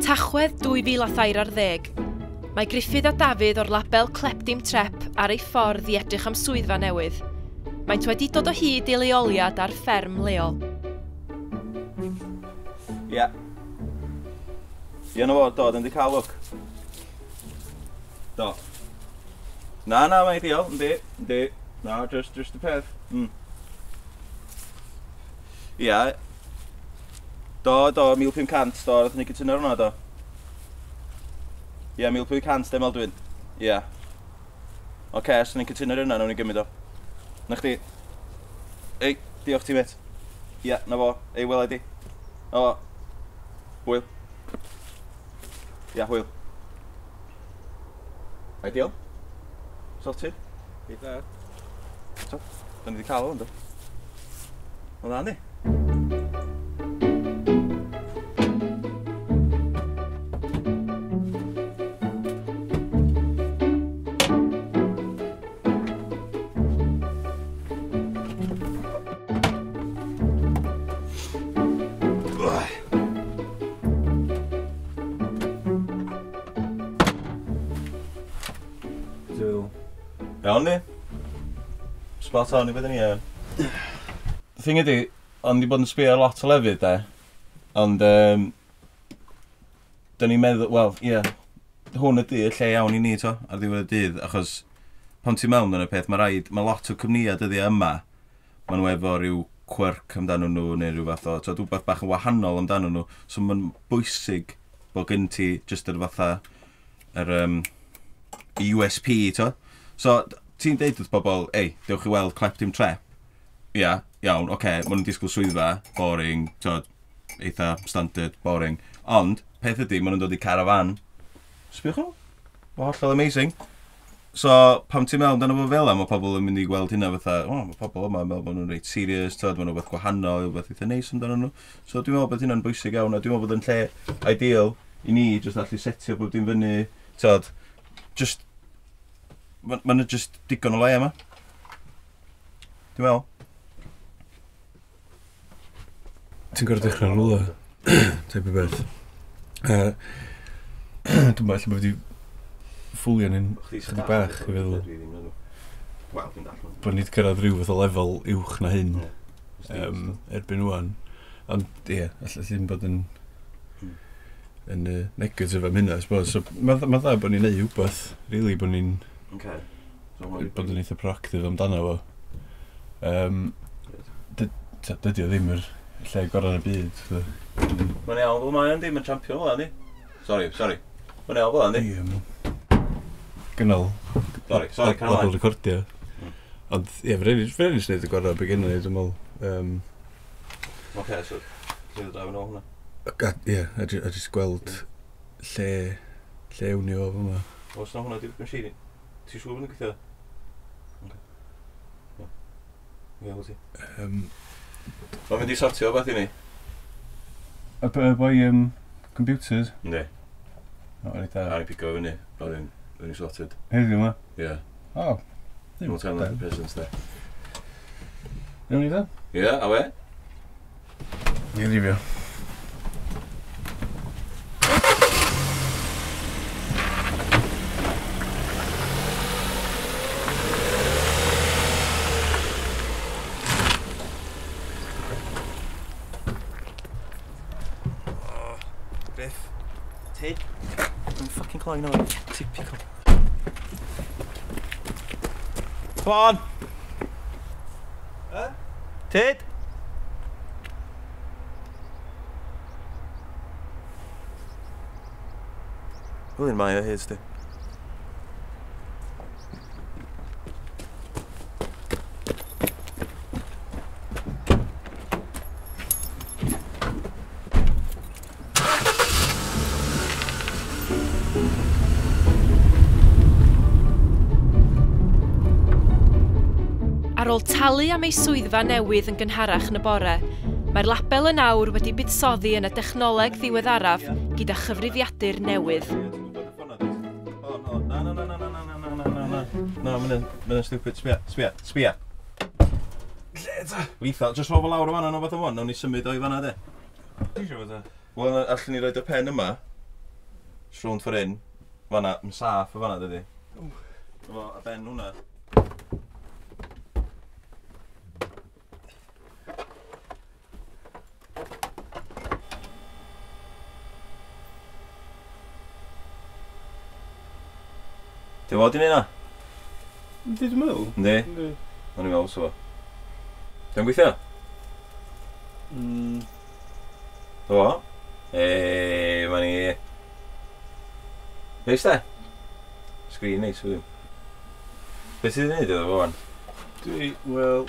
Tachwedd 2013. Mae Gruffudd a Dafydd o'r label Klep Dim Trep ar ei ffordd i edrych am swyddfa newydd. Maent wedi dod o hyd i leoliad ar fferm leol. Ie. Ie, na fo, do, dyn di cael look. Do. Na, mae ideal, yndi. Na, just y peth. Ie. Do, 1500, do, roedd ni cytuno hwnna, do. Ie, 1500, dim Aldwyn. Ie. Oce, os ni'n cytuno hwnna, nawn ni gymryd o. Na chdi. Ei, diolch ti, met. Ie, na fo. Ei, wel di. O. Hwyl. Ia, hwyl. Ideal. Sorted. Eitha. So, da ni wedi cael o, ynddo. O dda ni. Iawn ni. Spot on i beth ni iawn. Y thing ydi, ond di bod yn sbio lot o lefydd de. Ond, da ni'n meddwl, wel, ie, hwn ydi y lle iawn i ni to, ar ddiwedd y dydd, achos pan ti mewn yn y peth, mae lot o cwmnïau dyddi yma, maen nhw efo rhyw quirk amdano nhw, neu rhyw fath o, so rhywbeth bach yn wahanol amdano nhw, so mae'n bwysig bod gen ti jyst yr fatha, USP, to. So, ti'n deud wrth bobl, ei, dewch i weld Klep Dim Trep. Ia, iawn, oce, maen nhw'n disgwyl swyddfa, boring, eitha standard, boring. Ond, peth ydy, maen nhw'n dod i carafan. Sbiwch o? Mae hollol amazing. So, pam ti'n meddwl amdano fo fel am, mae pobl yn mynd i gweld hynna fatha, mae pobl yma yn meddwl bod nhw'n reit serious, maen nhw'n beth gwahanol, beth eitha neis amdano nhw. So, dwi'n meddwl bod hynna'n bwysig iawn, a dwi'n meddwl bod yn lle ideal i ni, jyst allu setio bob dim fyny, just Mae'n just digon o le yma. Dwi'n meddwl. Ti'n gorfod dechrau'n rwla, teip o beth. Dwi'n meddwl bod wedi ffwlio ni'n chydig bach, i feddwl. Bod ni wedi cyrraedd rhyw fath o lefel uwch na hyn erbyn wan. Ond ie, allai ddim bod yn negatif am hynna, I suppose. So, mae'n dda bod ni'n neud rhywbeth, really, bod ni'n bod yn eitha proactif amdano fo. Dydy o ddim yr lle gorau yn y byd. Mae'n iawn fel mae yndi, mae'n champion fel yndi. Sorry. Mae'n iawn fel yndi. Gynnal. Sorry, Lodol recordio. Ond ie, fe rhaid i wneud y gorau begin i, dwi'n meddwl. Oce, so, ti'n dod yn ôl hwnna? Ie, a jyst gweld lle ewn i o fo yma. Os na hwnna di'r machine, ti'n siŵr bod yn gweithio? Ie, wyt ti? Mae'n mynd i sortio o beth i ni? Y boi computers? Ynddi. O, ni da. A ni pigo fyny, oedd yn sorted. Heddiw yma? Ie. O. Dwi'n teimlo yn presence de. Iawn ni da? Ie, a we? Ni'n rifio. Beth? Tid? Dwi'n ffucking cloi nhw. Typical. Come on! Tid? William Mae o hyd, di. Ar ôl talu am ei swyddfa newydd yn gynharach yn y bore, mae'r label yn awr wedi buddsoddi yn y dechnoleg ddiweddaraf gyda chyfrifiadur newydd. No, mae'n stupid. Sbia. Lle ta? Lethal. Just fo lawr o fanna o fath o fon. Nawn ni symud o i fanna, de. Ti'n siŵr fod e? Wel, allwn ni roed y pen yma. Srwnd ffordd hyn. Fanna, yn saff o fanna, dydi? Efo, a ben hwnna. Ti'n fod i neud na? Yndi, dwi'n meddwl. Yndi? O'n i'n meddwl so fo. Dwi'n gweithio? Do? Ma ni... Neis de? Sgrin neis fyddim. Be ti wedi gwneud iddo fo wan? Wel...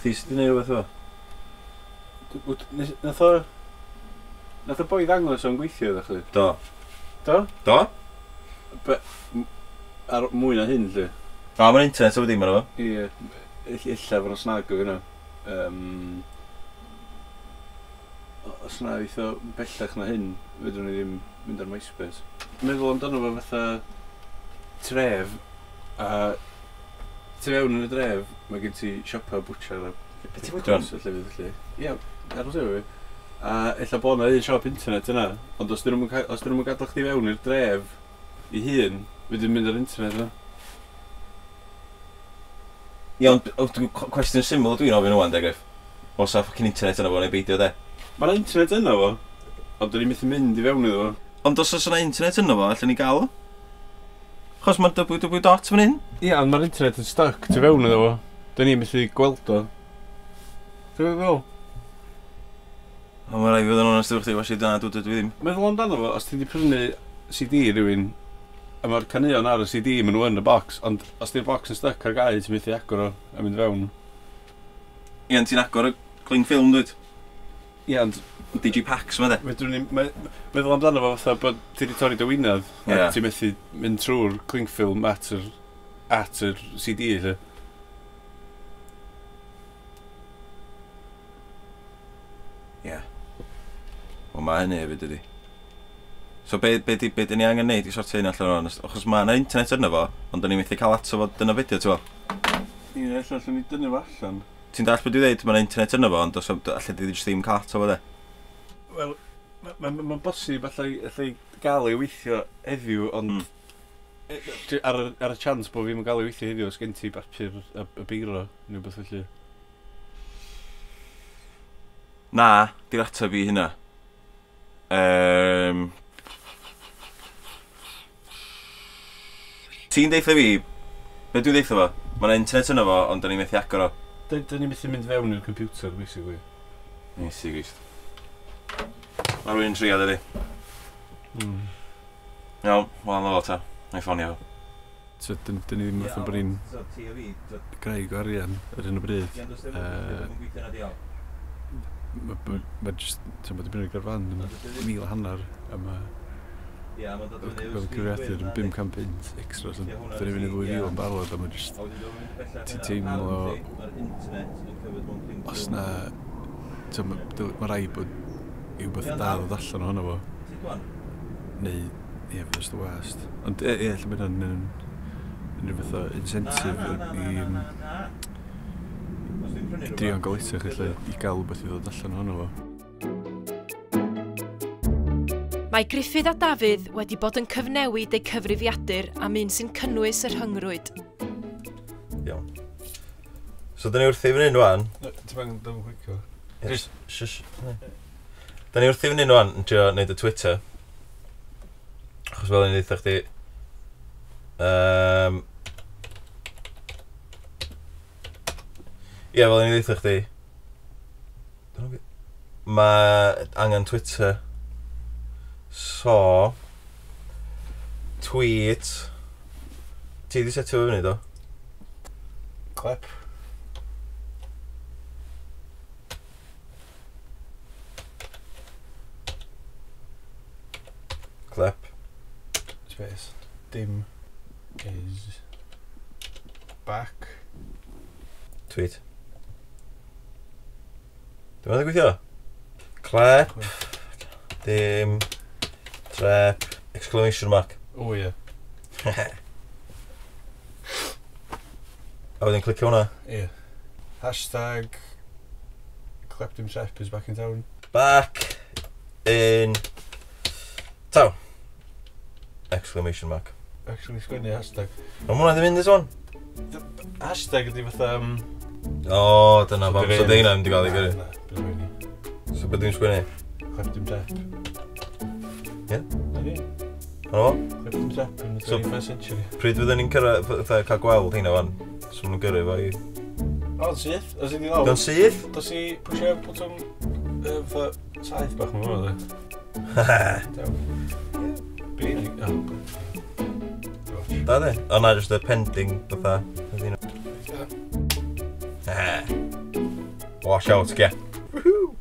Chdi sydd wedi gwneud rhywbeth fo? Nath o boi ddangos o'n gweithio ddech chi? Do. Do? Do? Ar mwy na hyn, lle? O, mae'n internet o wedi dim arno fo? Ie. Illa fo'n snag o fyna. Os na eitho bellach na hyn, fedrwn ni ddim mynd ar MySpace. Meddwl amdano fo fatha tref, a tu fewn yn y dref, mae gen ti siopa bwtsiar a Ti wedi hwn? Ie, aros efo fi. A ella bod na un siop internet yna, ond os dyn nhw'n gadael chdi fewn i'r dref i hun, fyddi'n mynd ar internet yna. Iawn, cwestiwn syml dwi'n ofyn o'n de, Griff. Os a ffocin internet yna fo neu beidio de? Mae'na internet yna fo, ond dyn ni methu mynd i fewn iddo fo. Ond os oes yna internet yna fo, allan ni gael o? Chos mae'n www.dot fan hyn? Ie, ond mae'r internet yn stuck tu fewn iddo fo. Dyn ni'n methu gweld o. Dwi'n meddwl? O, mae'n rhaid i fod yn onest efo chdi, wasi dyna dwi ddim. Meddwl amdano fo, os ti wedi prynu CD rhywun, a mae'r caneuon ar y CD maen nhw yn y box, ond os di'r box yn stuck ar gau, ti'n methu agor o a mynd fewn. Ie, ti'n agor y cling film, dweud? Ie, ond... Digipacks yma de? Meddwl amdano fo fatha bod ti wedi torri dy wynadd, a ti'n methu mynd trwy'r cling film at yr CD, lle. Ie. O, mae hynny hefyd ydi. So be ni angen neud i sortio hyn allan o'n achos mae yna internet yna fo, ond da ni'n methu cael ato fo dyna fideo, ti'n fo? Ie, allan ni dynnu fo allan. Ti'n dall beth dwi'n dweud, mae yna internet yna fo, ond allan di ddim cael ato fo de? Wel, mae'n bosib allai gael ei weithio heddiw, ond ar y chance bod fi'n gael ei weithio heddiw, os gen ti bapur y beiro, neu beth felly? Na, di'r ateb i hynna. Ti'n deitha fi, be dwi'n deitha fo? Mae yna internet yna fo, ond da ni'n methu agor o. Da ni'n methu mynd fewn i'r computer, basically. Isi, Grist. Mae rwy'n triad ydi. Iawn, wel na fo ta. Na'i ffonio fo. So, dyn ni ddim fatha bod ni'n greu gwarian ar hyn o bryd. Mae jyst, ti'n bod i brynu garfan yn 1,500 a mae cyfriadur yn 500 pint extra, so dyn ni'n mynd i 2,000 yn barod a mae jyst ti'n teimlo os na mae rhaid bod i'w beth da ddod allan ohono fo neu ie, fydd ys dy wast ond ie, lle mae hynny'n unrhyw fath o incentive i drio'n goleitach lle i gael beth i ddod allan ohono fo. Mae Gruffudd a Dafydd wedi bod yn cyfnewid eu cyfrifiadur am un sy'n cynnwys yr hyngrwyd. Iawn. So, da ni wrthi fan hyn rwan. Ti'n bang ddim yn chwicio? Shush. Da ni wrthi fan hyn rwan yn trio wneud y Twitter. Achos fel yn ddeitha chdi. Ie, fel yn ddeitha chdi. Mae angen Twitter. So... Tweet... Ti di setio fo fyny do? Klep. Klep. Space. Dim is back. Tweet. Dwi'n meddwl gweithio? Klep. Dim. Trep. Exclamation mark. O ie. A wedyn clicio hwnna. Ie. Hashtag Klep Dim Trep is back in town. Back in town. exclamation mark. Actually sgwennu hashtag. Ond mwna ddim mynd ys one? Hashtag ydi fatha... O, dyna pam. So deina ddim wedi cael ei gyrru. Na, bydd yn gwneud. So beth dwi'n sgwennu? Klep Dim Trep. Ie? Na ni. Ano fo? Klep Dim Trep yn y So- 21st century. Pryd fydden ni'n cael gweld hynna fan? So maen nhw'n gyrru fo i... O, syth. Os ydi lawr. Gan syth? Dos i pwysio bwtwm fatha saith bach mewn fawr, dde. Beini. Da di? O na, just y pending fatha. Wash out, ge. Woohoo!